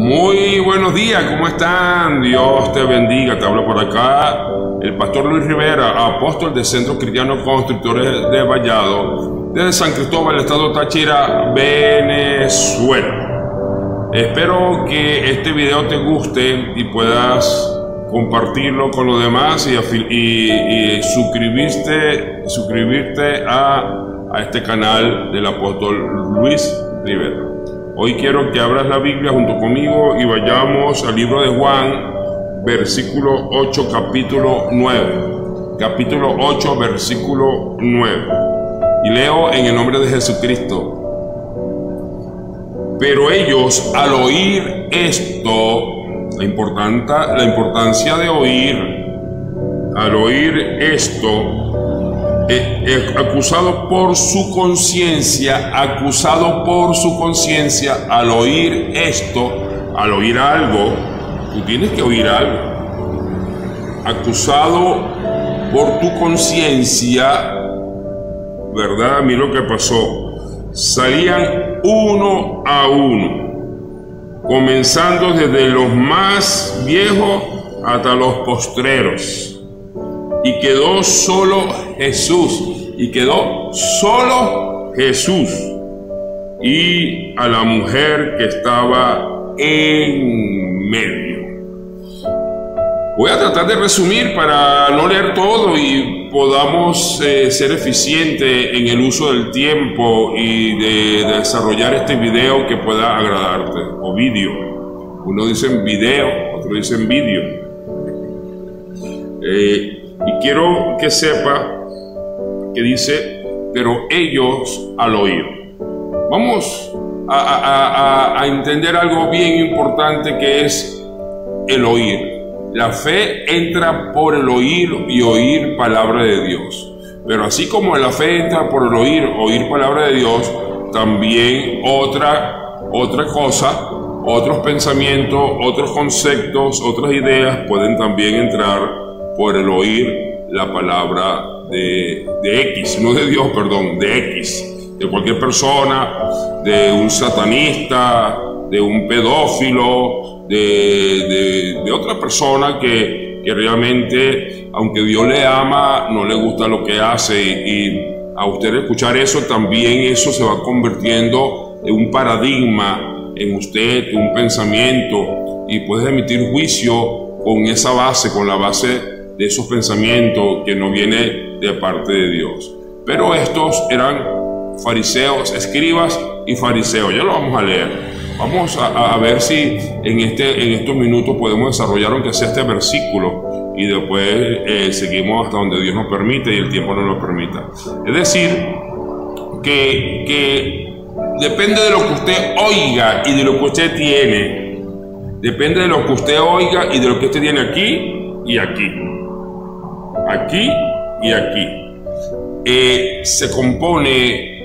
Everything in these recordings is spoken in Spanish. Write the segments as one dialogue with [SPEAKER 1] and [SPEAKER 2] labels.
[SPEAKER 1] Muy buenos días, ¿cómo están? Dios te bendiga. Te hablo por acá el pastor Luis Rivera, apóstol del Centro Cristiano Constructores de Vallado, desde San Cristóbal, estado Táchira, Venezuela. Espero que este video te guste y puedas compartirlo con los demás y suscribirte a este canal del apóstol Luis Rivera. Hoy quiero que abras la Biblia junto conmigo y vayamos al libro de Juan, versículo 8, capítulo 9. Capítulo 8, versículo 9. Y leo en el nombre de Jesucristo. Pero ellos, al oír esto, la importancia de oír, al oír esto, acusado por su conciencia, al oír esto, al oír algo, tú tienes que oír algo, acusado por tu conciencia, ¿verdad? Mira lo que pasó, salían uno a uno, comenzando desde los más viejos hasta los postreros. Y quedó solo Jesús, y a la mujer que estaba en medio. Voy a tratar de resumir para no leer todo y podamos ser eficientes en el uso del tiempo y de desarrollar este video que pueda agradarte, o vídeo. Uno dice video, otro dice vídeo. Y quiero que sepa que dice, pero ellos al oír. Vamos a entender algo bien importante que es el oír. La fe entra por el oír y oír palabra de Dios. Pero así como la fe entra por el oír palabra de Dios, también otra cosa, otros pensamientos, otros conceptos, otras ideas pueden también entrar por el oír la palabra de X, no de Dios, perdón, de X, de cualquier persona, de un satanista, de un pedófilo, de otra persona que realmente, aunque Dios le ama, no le gusta lo que hace, y a usted escuchar eso, también eso se va convirtiendo en un paradigma en usted, en un pensamiento, y puedes emitir juicio con esa base, con la base de esos pensamientos que no viene de parte de Dios. Pero estos eran fariseos, escribas y fariseos. Ya lo vamos a leer. Vamos a ver si en estos minutos podemos desarrollar aunque sea este versículo, y después seguimos hasta donde Dios nos permite y el tiempo nos lo permita. Es decir, que depende de lo que usted oiga y de lo que usted tiene. Depende de lo que usted oiga y de lo que usted tiene aquí y aquí. Aquí y aquí se compone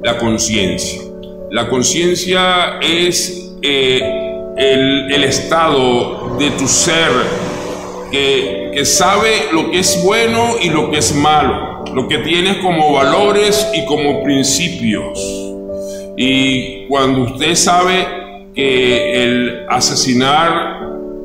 [SPEAKER 1] la conciencia. La conciencia es el estado de tu ser que sabe lo que es bueno y lo que es malo, lo que tienes como valores y como principios. Y cuando usted sabe que el asesinar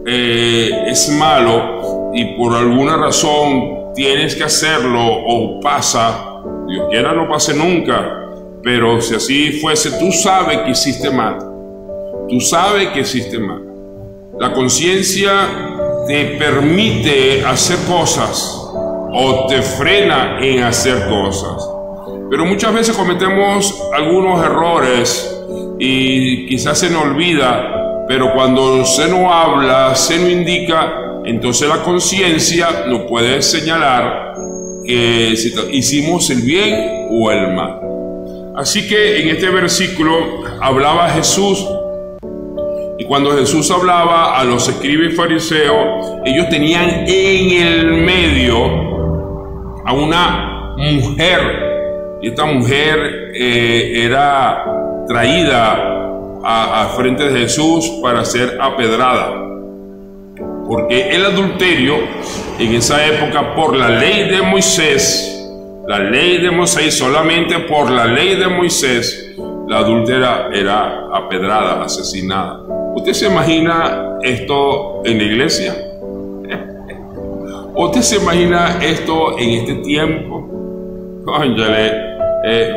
[SPEAKER 1] es malo y por alguna razón tienes que hacerlo o pasa, Dios quiera no pase nunca, pero si así fuese, tú sabes que hiciste mal. Tú sabes que hiciste mal. La conciencia te permite hacer cosas o te frena en hacer cosas. Pero muchas veces cometemos algunos errores y quizás se nos olvida, pero cuando se nos habla, se nos indica, entonces la conciencia nos puede señalar que si hicimos el bien o el mal. Así que en este versículo hablaba Jesús, y cuando Jesús hablaba a los escribas y fariseos, ellos tenían en el medio a una mujer, y esta mujer era traída a frente de Jesús para ser apedrada. Porque el adulterio en esa época, por la ley de Moisés, solamente por la ley de Moisés, la adúltera era apedrada, asesinada. ¿Usted se imagina esto en la iglesia? ¿Usted se imagina esto en este tiempo? Cónchale,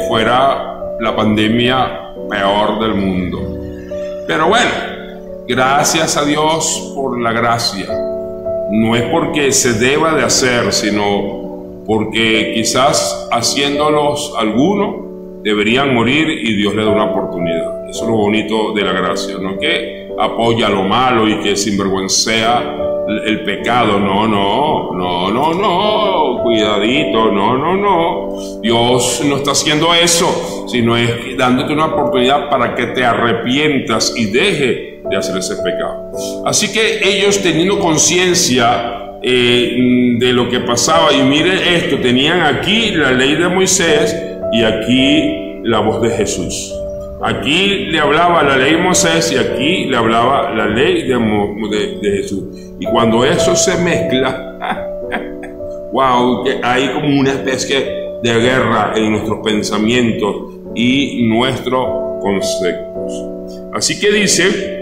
[SPEAKER 1] fuera la pandemia peor del mundo. Pero bueno, gracias a Dios por la gracia. No es porque se deba de hacer, sino porque quizás haciéndolos algunos deberían morir y Dios le da una oportunidad. Eso es lo bonito de la gracia, no que apoya lo malo y que sinvergüencea el pecado. No, cuidadito, no. Dios no está haciendo eso, sino es dándote una oportunidad para que te arrepientas y deje de hacer ese pecado. Así que ellos, teniendo conciencia de lo que pasaba, y mire esto, tenían aquí la ley de Moisés y aquí la voz de Jesús. Aquí le hablaba la ley de Moisés y aquí le hablaba la ley de Jesús. Y cuando eso se mezcla, wow, que hay como una especie de guerra en nuestros pensamientos y nuestros conceptos. Así que dice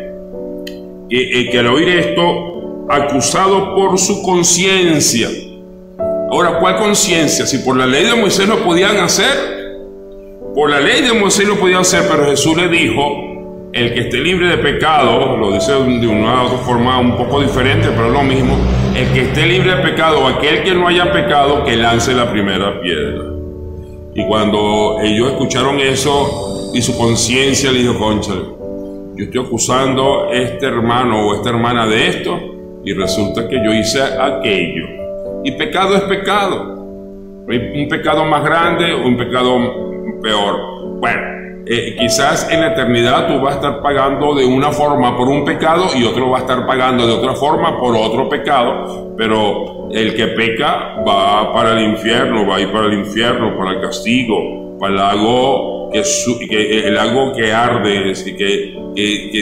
[SPEAKER 1] que al oír esto, acusado por su conciencia. Ahora, ¿cuál conciencia? Si por la ley de Moisés lo podían hacer, por la ley de Moisés lo podían hacer, pero Jesús le dijo: el que esté libre de pecado, lo dice de una otra forma un poco diferente, pero es lo mismo, el que esté libre de pecado, aquel que no haya pecado, que lance la primera piedra. Y cuando ellos escucharon eso, y su conciencia le dijo: cónchale, yo estoy acusando a este hermano o esta hermana de esto, y resulta que yo hice aquello. Y pecado es pecado. Un pecado más grande o un pecado peor. Bueno, quizás en la eternidad tú vas a estar pagando de una forma por un pecado y otro va a estar pagando de otra forma por otro pecado, pero el que peca va para el infierno, va a ir para el infierno, para el castigo, para el lago el lago que arde, que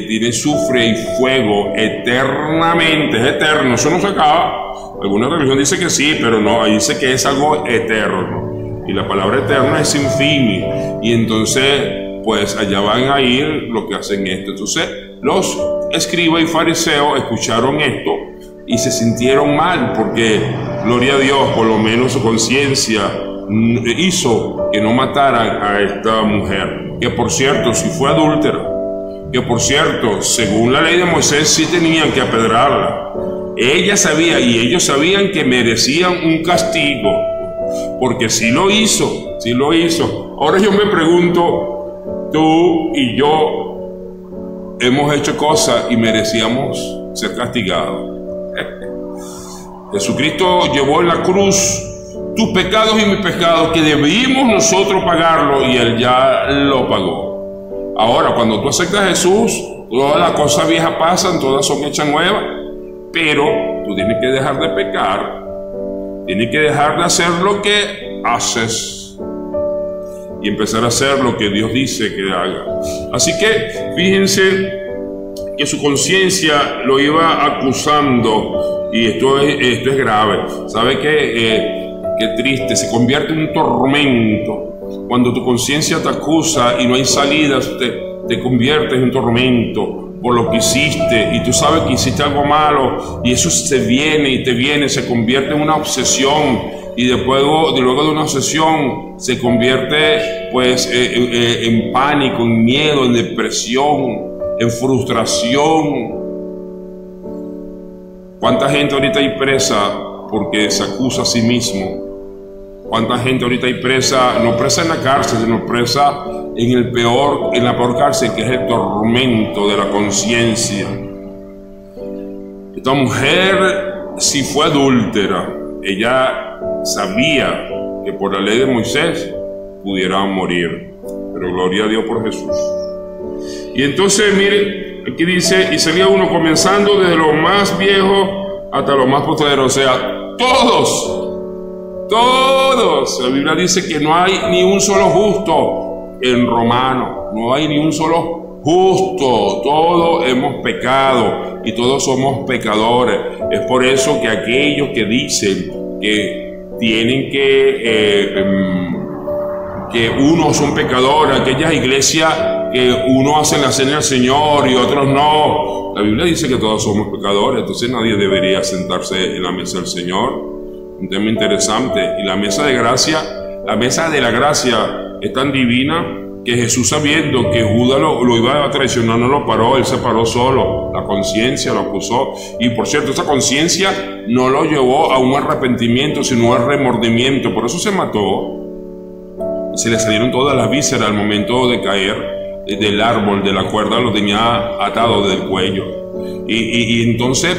[SPEAKER 1] tiene azufre y fuego eternamente, es eterno, eso no se acaba. Alguna religión dice que sí, pero no, ahí dice que es algo eterno. Y la palabra eterna es sin fin. Y entonces, pues allá van a ir los que hacen esto. Entonces, los escribas y fariseos escucharon esto y se sintieron mal, porque, gloria a Dios, por lo menos su conciencia hizo que no mataran a esta mujer, que por cierto, si fue adúltera, que por cierto, según la ley de Moisés, sí tenían que apedrearla. Ella sabía y ellos sabían que merecían un castigo, porque sí lo hizo. Ahora yo me pregunto, tú y yo hemos hecho cosas y merecíamos ser castigados. Jesucristo llevó en la cruz tus pecados y mis pecados, que debimos nosotros pagarlo, y Él ya lo pagó. Ahora, cuando tú aceptas a Jesús, todas las cosas viejas pasan, todas son hechas nuevas, pero tú tienes que dejar de pecar, tienes que dejar de hacer lo que haces y empezar a hacer lo que Dios dice que haga. Así que fíjense que su conciencia lo iba acusando, y esto es grave. ¿Sabe qué? Qué triste, se convierte en un tormento. Cuando tu conciencia te acusa y no hay salidas, te conviertes en un tormento por lo que hiciste, y tú sabes que hiciste algo malo, y eso se viene, se convierte en una obsesión, y luego de una obsesión se convierte pues en pánico, en miedo, en depresión, en frustración. ¿Cuánta gente ahorita hay presa porque se acusa a sí mismo? ¿Cuánta gente ahorita hay presa, no presa en la cárcel, sino presa en la peor cárcel, que es el tormento de la conciencia? Esta mujer, si fue adúltera, ella sabía que por la ley de Moisés pudiera morir, pero gloria a Dios por Jesús. Y entonces, mire, aquí dice: y salía uno comenzando desde lo más viejo hasta lo más postrero, o sea, todos. La Biblia dice que no hay ni un solo justo en Romano, no hay ni un solo justo, todos hemos pecado y todos somos pecadores. Es por eso que aquellos que dicen que tienen que unos son pecadores, aquellas iglesias que uno hace la cena del Señor y otros no. La Biblia dice que todos somos pecadores, entonces nadie debería sentarse en la mesa del Señor. Un tema interesante. Y la mesa de gracia, la mesa de la gracia es tan divina que Jesús, sabiendo que Judas lo iba a traicionar, no lo paró, él se paró solo. La conciencia lo acusó. Y por cierto, esa conciencia no lo llevó a un arrepentimiento, sino al remordimiento. Por eso se mató. Se le salieron todas las vísceras al momento de caer del árbol, de la cuerda, lo tenía atado del cuello. Y entonces,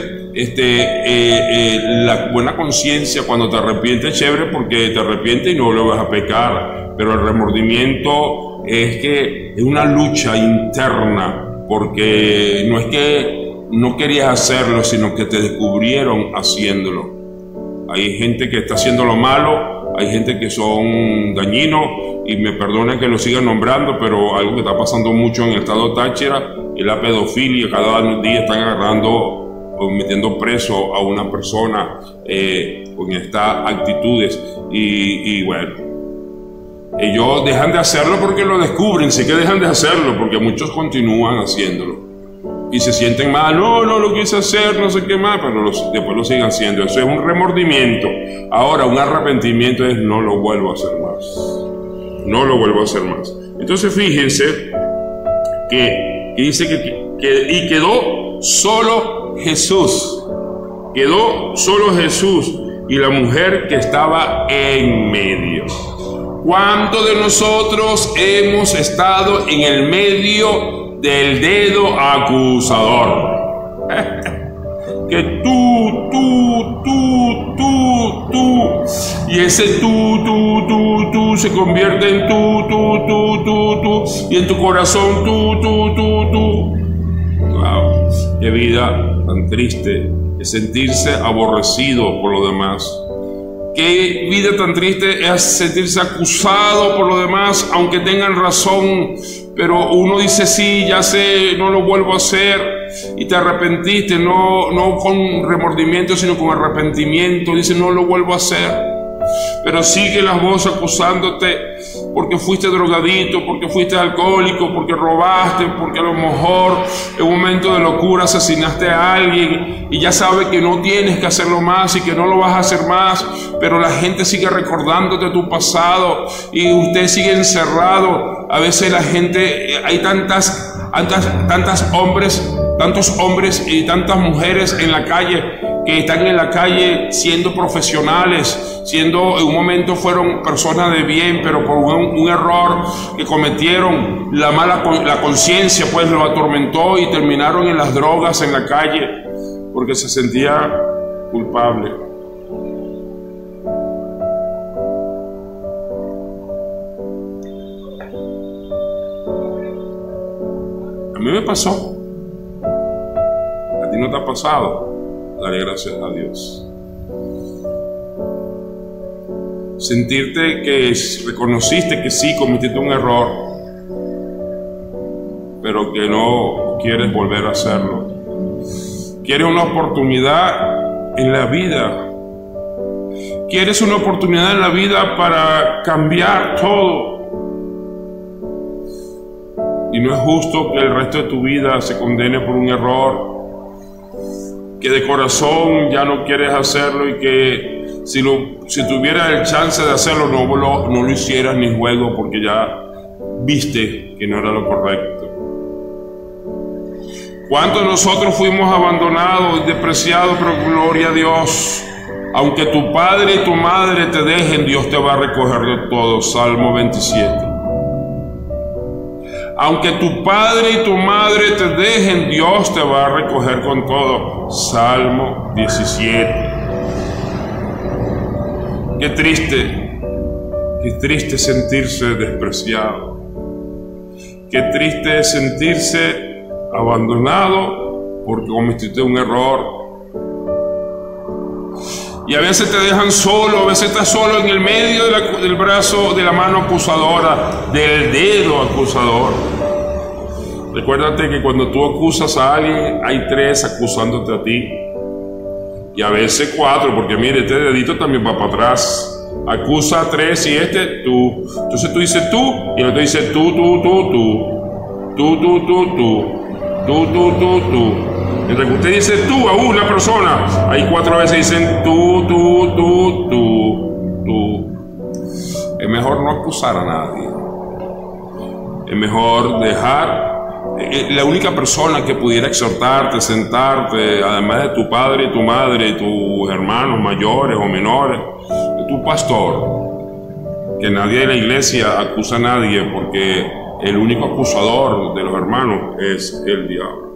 [SPEAKER 1] la buena conciencia, cuando te arrepientes, es chévere porque te arrepientes y no lo vas a pecar. Pero el remordimiento es que es una lucha interna, porque no es que no querías hacerlo, sino que te descubrieron haciéndolo. Hay gente que está haciendo lo malo, hay gente que son dañinos, y me perdonen que lo siga nombrando, pero algo que está pasando mucho en el estado Táchira es la pedofilia. Cada día están agarrando o metiendo preso a una persona con estas actitudes, y bueno, ellos dejan de hacerlo porque lo descubren. Sí que dejan de hacerlo porque muchos continúan haciéndolo y se sienten mal. No lo quise hacer, no sé qué más, pero después lo siguen haciendo. Eso es un remordimiento. Ahora, un arrepentimiento es: no lo vuelvo a hacer más. No lo vuelvo a hacer más. Entonces fíjense que dice y quedó solo Jesús. Quedó solo Jesús y la mujer que estaba en medio. ¿Cuántos de nosotros hemos estado en el medio del dedo acusador? Que tú, y ese tú se convierte en tú, y en tu corazón tú. Wow, qué vida tan triste es sentirse aborrecido por los demás. Qué vida tan triste es sentirse acusado por los demás, aunque tengan razón, pero uno dice: sí, ya sé, no lo vuelvo a hacer, y te arrepentiste, no con remordimiento, sino con arrepentimiento. Dice: no lo vuelvo a hacer. Pero sigue las voces acusándote porque fuiste drogadito, porque fuiste alcohólico, porque robaste, porque a lo mejor en un momento de locura asesinaste a alguien y ya sabes que no tienes que hacerlo más y que no lo vas a hacer más, pero la gente sigue recordándote tu pasado y usted sigue encerrado. A veces la gente, hay tantos hombres y tantas mujeres en la calle que están en la calle siendo profesionales, en un momento fueron personas de bien, pero por un error que cometieron, la conciencia pues lo atormentó y terminaron en las drogas en la calle porque se sentía culpable. A mí me pasó. ¿A ti no te ha pasado? Daré gracias a Dios. Sentirte que reconociste que sí cometiste un error, pero que no quieres volver a hacerlo. Quieres una oportunidad en la vida. Quieres una oportunidad en la vida para cambiar todo. Y no es justo que el resto de tu vida se condene por un error, que de corazón ya no quieres hacerlo y que si tuvieras el chance de hacerlo no lo hicieras ni juego porque ya viste que no era lo correcto. ¿Cuántos de nosotros fuimos abandonados y despreciados? Pero gloria a Dios, aunque tu padre y tu madre te dejen, Dios te va a recoger de todo. Salmo 27. Aunque tu padre y tu madre te dejen, Dios te va a recoger con todo. Salmo 17. Qué triste sentirse despreciado. Qué triste es sentirse abandonado porque cometiste un error. Y a veces te dejan solo, a veces estás solo en el medio del brazo, de la mano acusadora, del dedo acusador. Recuérdate que cuando tú acusas a alguien, hay 3 acusándote a ti. Y a veces 4, porque mire, este dedito también va para atrás. Acusa a 3 y tú. Entonces tú dices tú, y el otro dice tú. tú. Mientras que usted dice tú a una persona, hay 4 veces dicen tú. Es mejor no acusar a nadie. Es mejor dejar. La única persona que pudiera exhortarte, sentarte, además de tu padre y tu madre, y tus hermanos mayores o menores, es tu pastor. Que nadie de la iglesia acusa a nadie, porque el único acusador de los hermanos es el diablo.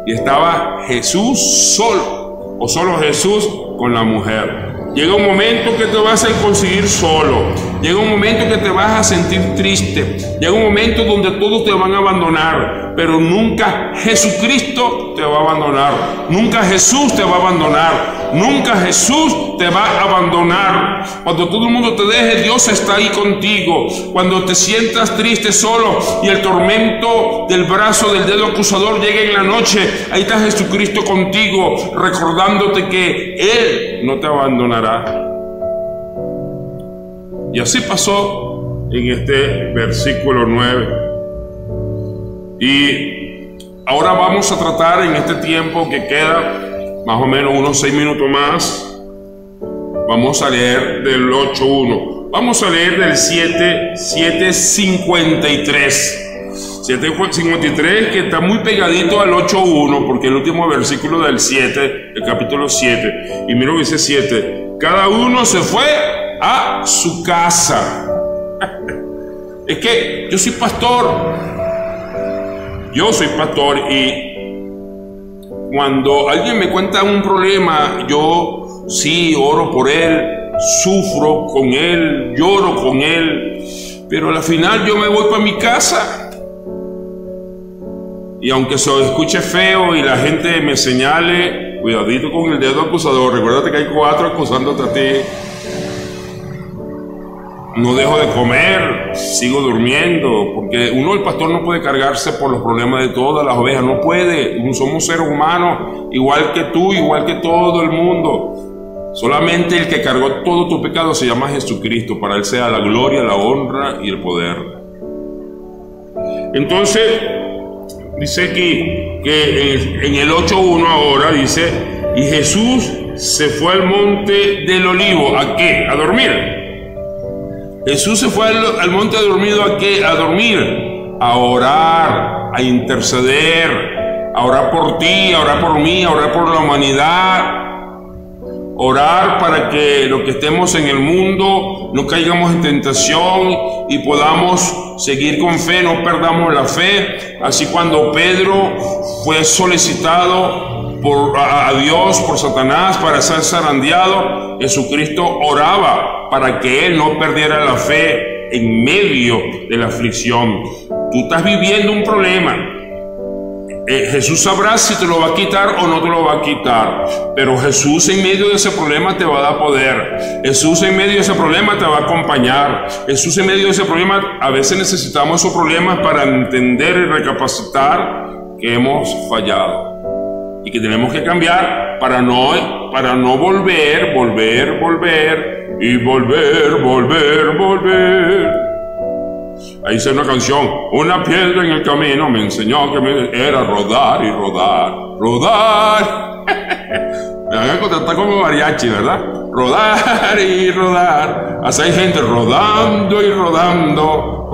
[SPEAKER 1] Y estaba Jesús solo, o solo Jesús con la mujer. Llega un momento que te vas a conseguir solo. Llega un momento que te vas a sentir triste. Llega un momento donde todos te van a abandonar. Pero nunca Jesucristo te va a abandonar. Nunca Jesús te va a abandonar. Nunca Jesús te va a abandonar. Cuando todo el mundo te deje, Dios está ahí contigo. Cuando te sientas triste, solo, y el tormento del brazo del dedo acusador llega en la noche, ahí está Jesucristo contigo, recordándote que Él no te abandonará. Y así pasó en este versículo 9. Y ahora vamos a tratar en este tiempo que queda, más o menos unos 6 minutos más, vamos a leer del 8.1. Vamos a leer del 7.53. 7.53, que está muy pegadito al 8.1, porque el último versículo del 7, el capítulo 7. Y mira lo que dice 7. Cada uno se fue a su casa. Es que yo soy pastor. Y cuando alguien me cuenta un problema, yo sí oro por él, sufro con él, lloro con él, pero al final yo me voy para mi casa. Y aunque se escuche feo y la gente me señale, cuidadito con el dedo acusador, recuérdate que hay 4 acusándote a ti. No dejo de comer, sigo durmiendo, porque el pastor no puede cargarse por los problemas de todas las ovejas, no puede. Somos seres humanos, igual que tú, igual que todo el mundo. Solamente el que cargó todo tu pecado se llama Jesucristo, para Él sea la gloria, la honra y el poder. Entonces, dice aquí que en el 8.1 ahora dice, y Jesús se fue al monte del Olivo. ¿A qué? A dormir. Jesús se fue al monte de dormido. ¿A qué? A dormir, a orar, a interceder, a orar por ti, a orar por mí, a orar por la humanidad. Orar para que los que estemos en el mundo no caigamos en tentación y podamos seguir con fe, no perdamos la fe. Así cuando Pedro fue solicitado a Dios por Satanás para ser zarandeado, Jesucristo oraba para que él no perdiera la fe en medio de la aflicción. Tú estás viviendo un problema. Jesús sabrá si te lo va a quitar o no te lo va a quitar, pero Jesús en medio de ese problema te va a dar poder. Jesús en medio de ese problema te va a acompañar. Jesús en medio de ese problema, a veces necesitamos esos problemas para entender y recapacitar que hemos fallado y que tenemos que cambiar para no volver y volver. Ahí dice una canción, una piedra en el camino me enseñó que era rodar y rodar. Me van a contratar como mariachi, ¿verdad? Rodar y rodar. Así hay gente rodando y rodando.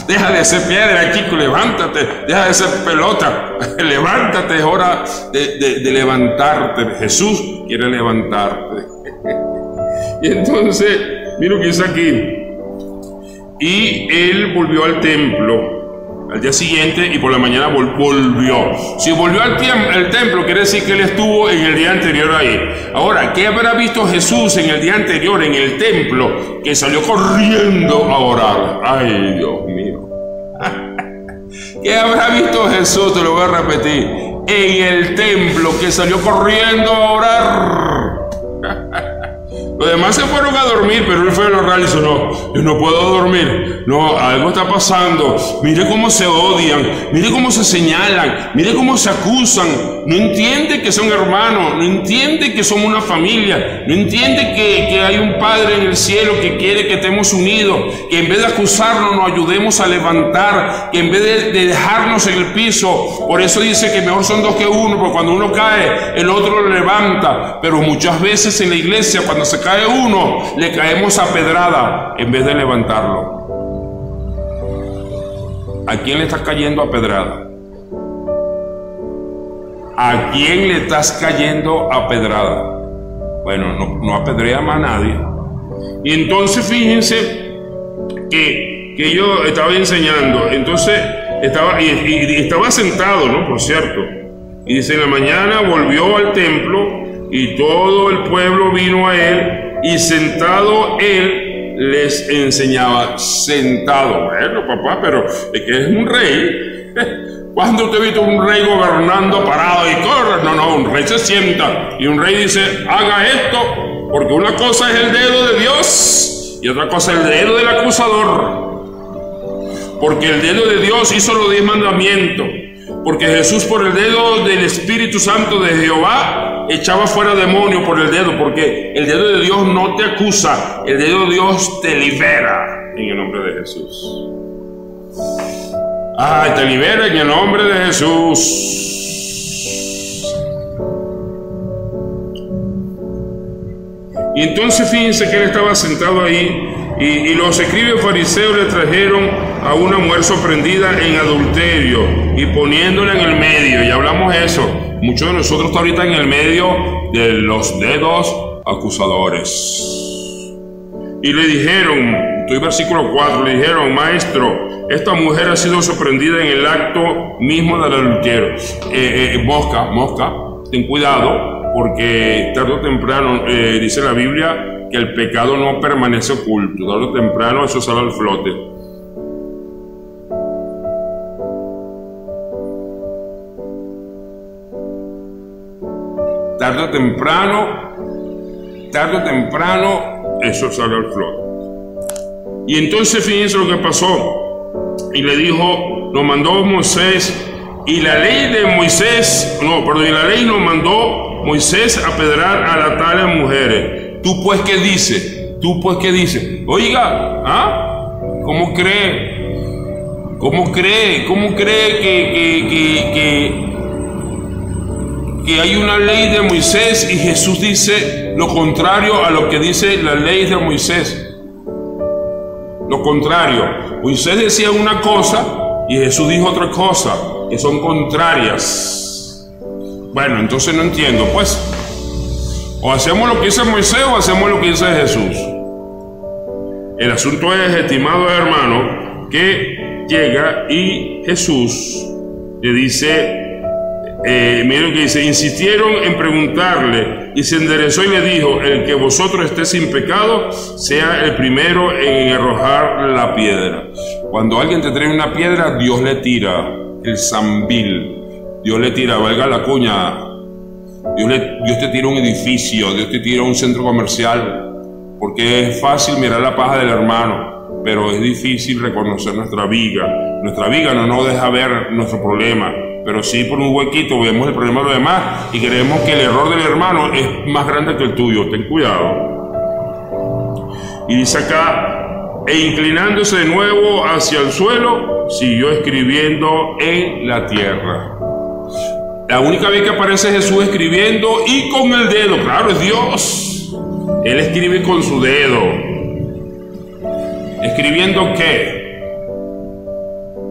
[SPEAKER 1] Deja de ser piedra, chico, levántate. Deja de ser pelota, levántate, es hora de levantarte. Jesús quiere levantarte. Y entonces, mira lo que dice aquí. Y él volvió al templo al día siguiente y por la mañana volvió. Si volvió al templo, quiere decir que él estuvo en el día anterior ahí. Ahora, ¿qué habrá visto Jesús en el día anterior en el templo? Que salió corriendo a orar. Ay, Dios mío. ¿Qué habrá visto Jesús? Te lo voy a repetir. En el templo, que salió corriendo a orar. Los demás se fueron a dormir, pero él fue al corral y dice, no, yo no puedo dormir, no, algo está pasando, mire cómo se odian, mire cómo se señalan, mire cómo se acusan, no entiende que son hermanos, no entiende que somos una familia, no entiende que hay un Padre en el cielo que quiere que estemos unidos, que en vez de acusarnos nos ayudemos a levantar, que en vez de dejarnos en el piso. Por eso dice que mejor son dos que uno, porque cuando uno cae, el otro lo levanta. Pero muchas veces en la iglesia, cuando se cae uno, le caemos a pedrada en vez de levantarlo. ¿A quién le estás cayendo a pedrada? ¿A quién le estás cayendo a pedrada? Bueno, no apedrea más a nadie. Y entonces fíjense que yo estaba enseñando, entonces estaba sentado, ¿no? Por cierto. Y dice, en la mañana volvió al templo y todo el pueblo vino a él, y sentado él les enseñaba. Sentado. Bueno, papá, pero es que es un rey. ¿Cuándo usted ha visto un rey gobernando parado y corre? No, un rey se sienta y un rey dice, haga esto, porque una cosa es el dedo de Dios y otra cosa es el dedo del acusador. Porque el dedo de Dios hizo los 10 mandamientos. Porque Jesús, por el dedo del Espíritu Santo de Jehová, echaba fuera demonios por el dedo. Porque el dedo de Dios no te acusa, el dedo de Dios te libera en el nombre de Jesús. Ay, te libera en el nombre de Jesús. Y entonces fíjense que él estaba sentado ahí y los escribas fariseos le trajeron a una mujer sorprendida en adulterio y poniéndola en el medio. Y hablamos de eso. Muchos de nosotros están ahorita en el medio de los dedos acusadores. Y le dijeron, estoy versículo 4, le dijeron, maestro, esta mujer ha sido sorprendida en el acto mismo del adulterio. Mosca, ten cuidado, porque tarde o temprano, dice la Biblia, que el pecado no permanece oculto. Tarde o temprano eso sale al flote. Tarde o temprano eso sale al flote. Y entonces fíjense lo que pasó. Y le dijo, lo mandó Moisés, y la ley de Moisés, y la ley nos mandó Moisés a apedrear a las tales mujeres. ¿Tú pues qué dices? Oiga, ¿cómo cree? ¿Cómo cree que hay una ley de Moisés y Jesús dice lo contrario a lo que dice la ley de Moisés? Lo contrario. Moisés decía una cosa y Jesús dijo otra cosa, que son contrarias. Bueno, entonces no entiendo, pues. O hacemos lo que dice Moisés o hacemos lo que dice Jesús. El asunto es, estimados hermanos, que llega y Jesús le dice, miren lo que dice, insistieron en preguntarle y se enderezó y le dijo, el que vosotros esté sin pecado, sea el primero en arrojar la piedra. Cuando alguien te trae una piedra, Dios le tira el zambil, Dios le tira, valga la cuña, Dios te tira un edificio, Dios te tira un centro comercial, porque es fácil mirar la paja del hermano, pero es difícil reconocer nuestra viga. Nuestra viga no nos deja ver nuestro problema, pero sí por un huequito vemos el problema de los demás y creemos que el error del hermano es más grande que el tuyo. Ten cuidado. Y dice acá, e inclinándose de nuevo hacia el suelo, siguió escribiendo en la tierra. La única vez que aparece Jesús escribiendo y con el dedo, claro, es Dios. Él escribe con su dedo. ¿Escribiendo qué?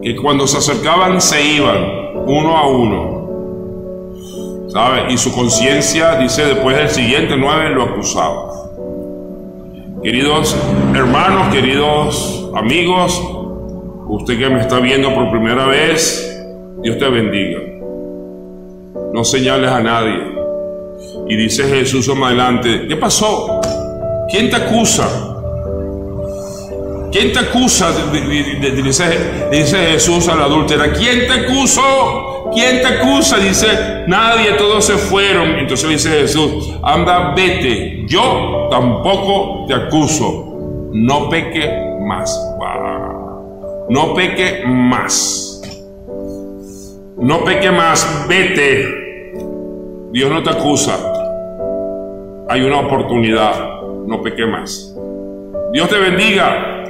[SPEAKER 1] Que cuando se acercaban se iban, uno a uno. ¿Sabe? Y su conciencia, dice después del siguiente 9, lo acusaba. Queridos hermanos, queridos amigos, usted que me está viendo por primera vez, Dios te bendiga. No señales a nadie. Y dice Jesús más adelante, ¿qué pasó? ¿Quién te acusa? ¿Quién te acusa? Dice Jesús a la adúltera, ¿quién te acusó? ¿Quién te acusa? Dice, nadie, todos se fueron. Entonces le dice Jesús, anda, vete, yo tampoco te acuso. No peque más. Wow. No peque más. No peque más, vete. Dios no te acusa. Hay una oportunidad. No peque más. Dios te bendiga.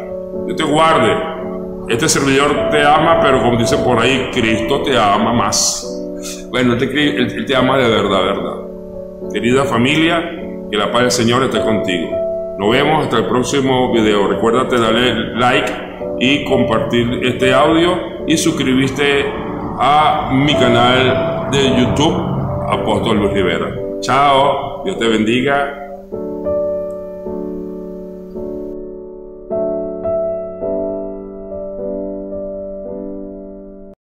[SPEAKER 1] Dios te guarde. Este servidor te ama, pero como dice por ahí, Cristo te ama más. Bueno, Él te ama de verdad, verdad. Querida familia, que la paz del Señor esté contigo. Nos vemos hasta el próximo video. Recuérdate darle like y compartir este audio y suscribirte a mi canal de YouTube, Apóstol Luis Rivera. Chao, Dios te bendiga.